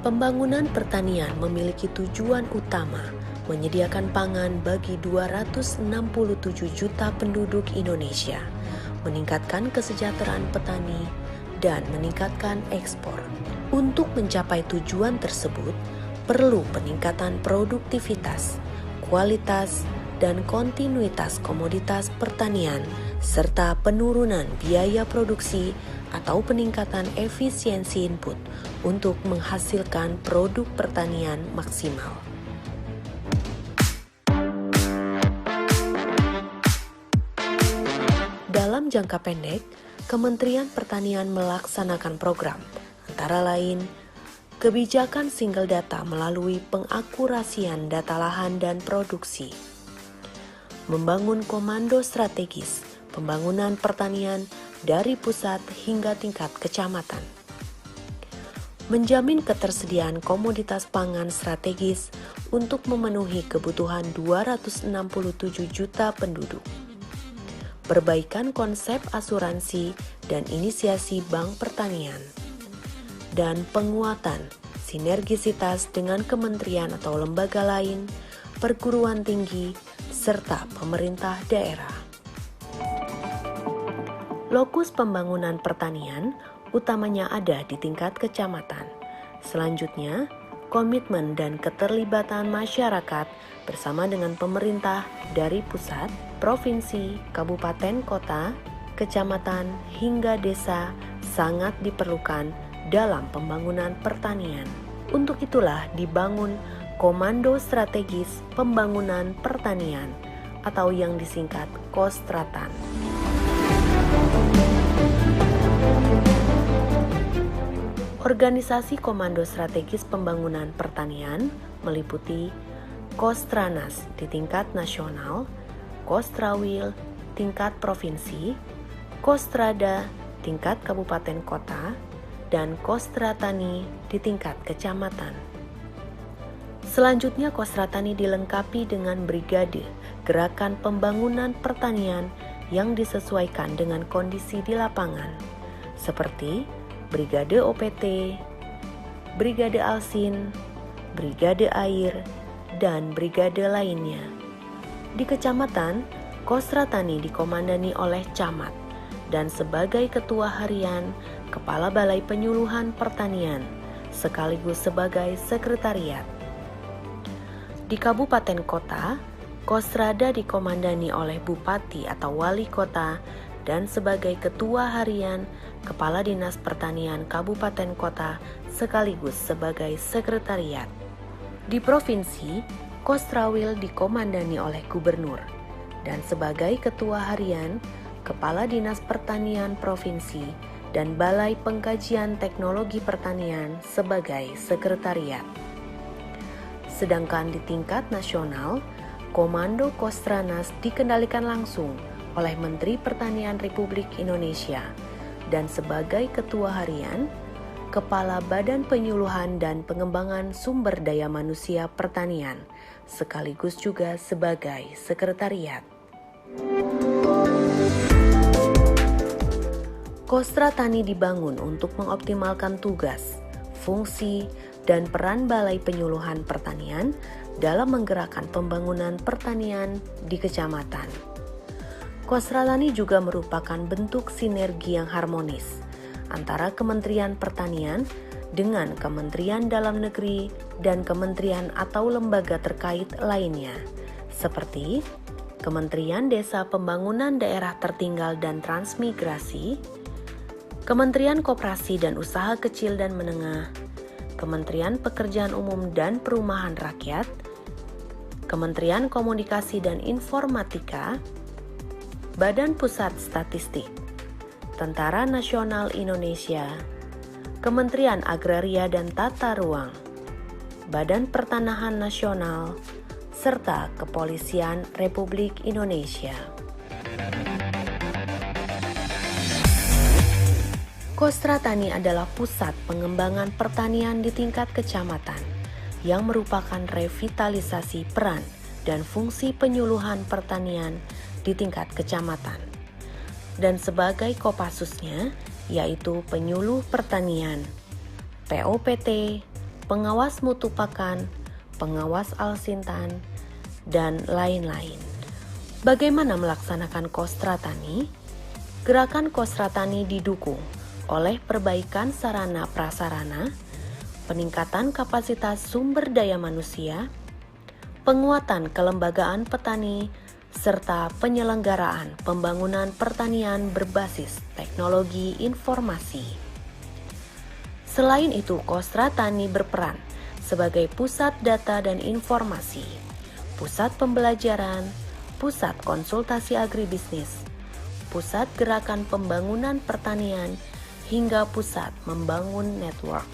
Pembangunan pertanian memiliki tujuan utama menyediakan pangan bagi 267 juta penduduk Indonesia, meningkatkan kesejahteraan petani, dan meningkatkan ekspor. Untuk mencapai tujuan tersebut, perlu peningkatan produktivitas, kualitas, dan kontinuitas komoditas pertanian, serta penurunan biaya produksi atau peningkatan efisiensi input untuk menghasilkan produk pertanian maksimal. Dalam jangka pendek, Kementerian Pertanian melaksanakan program, antara lain, kebijakan single data melalui pengakurasian data lahan dan produksi, membangun komando strategis pembangunan pertanian dari pusat hingga tingkat kecamatan, menjamin ketersediaan komoditas pangan strategis untuk memenuhi kebutuhan 267 juta penduduk, perbaikan konsep asuransi dan inisiasi bank pertanian, dan penguatan sinergisitas dengan kementerian atau lembaga lain, perguruan tinggi, serta pemerintah daerah. Lokus pembangunan pertanian utamanya ada di tingkat kecamatan. Selanjutnya, komitmen dan keterlibatan masyarakat bersama dengan pemerintah dari pusat, provinsi, kabupaten, kota, kecamatan, hingga desa sangat diperlukan dalam pembangunan pertanian. Untuk itulah dibangun Komando Strategis Pembangunan Pertanian atau yang disingkat Kostratan. Organisasi Komando Strategis Pembangunan Pertanian meliputi Kostranas di tingkat nasional, Kostrawil tingkat provinsi, Kostrada tingkat kabupaten kota, dan Kostratani di tingkat kecamatan. Selanjutnya Kostratani dilengkapi dengan brigade gerakan pembangunan pertanian yang disesuaikan dengan kondisi di lapangan, seperti Brigade OPT, Brigade Alsin, Brigade Air, dan brigade lainnya. Di kecamatan, Kostratani dikomandani oleh camat dan sebagai ketua harian, Kepala Balai Penyuluhan Pertanian, sekaligus sebagai sekretariat. Di kabupaten kota, Kostrada dikomandani oleh Bupati atau Wali Kota dan sebagai Ketua Harian, Kepala Dinas Pertanian Kabupaten Kota sekaligus sebagai Sekretariat. Di Provinsi, Kostrawil dikomandani oleh Gubernur dan sebagai Ketua Harian, Kepala Dinas Pertanian Provinsi dan Balai Pengkajian Teknologi Pertanian sebagai Sekretariat. Sedangkan di tingkat nasional, Komando Kostranas dikendalikan langsung oleh Menteri Pertanian Republik Indonesia dan sebagai Ketua Harian, Kepala Badan Penyuluhan dan Pengembangan Sumber Daya Manusia Pertanian, sekaligus juga sebagai Sekretariat. Kostratani dibangun untuk mengoptimalkan tugas, fungsi, dan peran Balai Penyuluhan Pertanian dalam menggerakkan pembangunan pertanian di kecamatan. Kostratani juga merupakan bentuk sinergi yang harmonis antara Kementerian Pertanian dengan Kementerian Dalam Negeri dan kementerian atau lembaga terkait lainnya, seperti Kementerian Desa Pembangunan Daerah Tertinggal dan Transmigrasi, Kementerian Koperasi dan Usaha Kecil dan Menengah, Kementerian Pekerjaan Umum dan Perumahan Rakyat, Kementerian Komunikasi dan Informatika, Badan Pusat Statistik, Tentara Nasional Indonesia, Kementerian Agraria dan Tata Ruang, Badan Pertanahan Nasional, serta Kepolisian Republik Indonesia. Kostratani adalah pusat pengembangan pertanian di tingkat kecamatan yang merupakan revitalisasi peran dan fungsi penyuluhan pertanian di tingkat kecamatan. Dan sebagai Kopassusnya, yaitu Penyuluh Pertanian, POPT, pengawas mutu pakan, pengawas alsintan, dan lain-lain. Bagaimana melaksanakan Kostra Tani? Gerakan Kostra Tani didukung oleh perbaikan sarana prasarana, peningkatan kapasitas sumber daya manusia, penguatan kelembagaan petani, serta penyelenggaraan pembangunan pertanian berbasis teknologi informasi. Selain itu, Kostra Tani berperan sebagai pusat data dan informasi, pusat pembelajaran, pusat konsultasi agribisnis, pusat gerakan pembangunan pertanian, hingga pusat membangun network.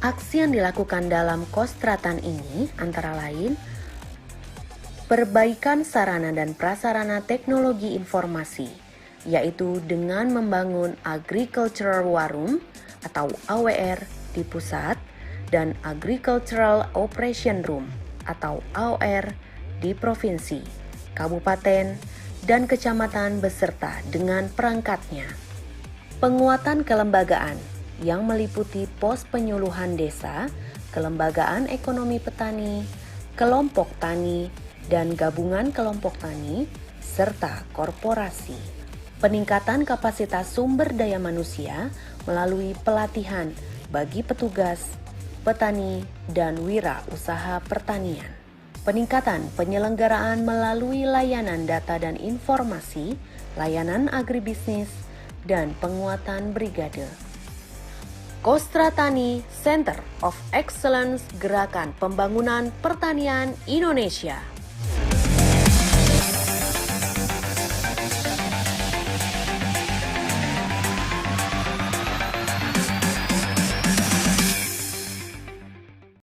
Aksi yang dilakukan dalam Kostra Tani ini antara lain perbaikan sarana dan prasarana teknologi informasi, yaitu dengan membangun Agricultural War Room atau AWR di pusat dan Agricultural Operation Room atau AOR di provinsi, kabupaten, dan kecamatan beserta dengan perangkatnya. Penguatan kelembagaan yang meliputi pos penyuluhan desa, kelembagaan ekonomi petani, kelompok tani, dan gabungan kelompok tani, serta korporasi. Peningkatan kapasitas sumber daya manusia melalui pelatihan bagi petugas, petani, dan wira usaha pertanian. Peningkatan penyelenggaraan melalui layanan data dan informasi, layanan agribisnis, dan penguatan brigade. Kostra Tani Center of Excellence Gerakan Pembangunan Pertanian Indonesia.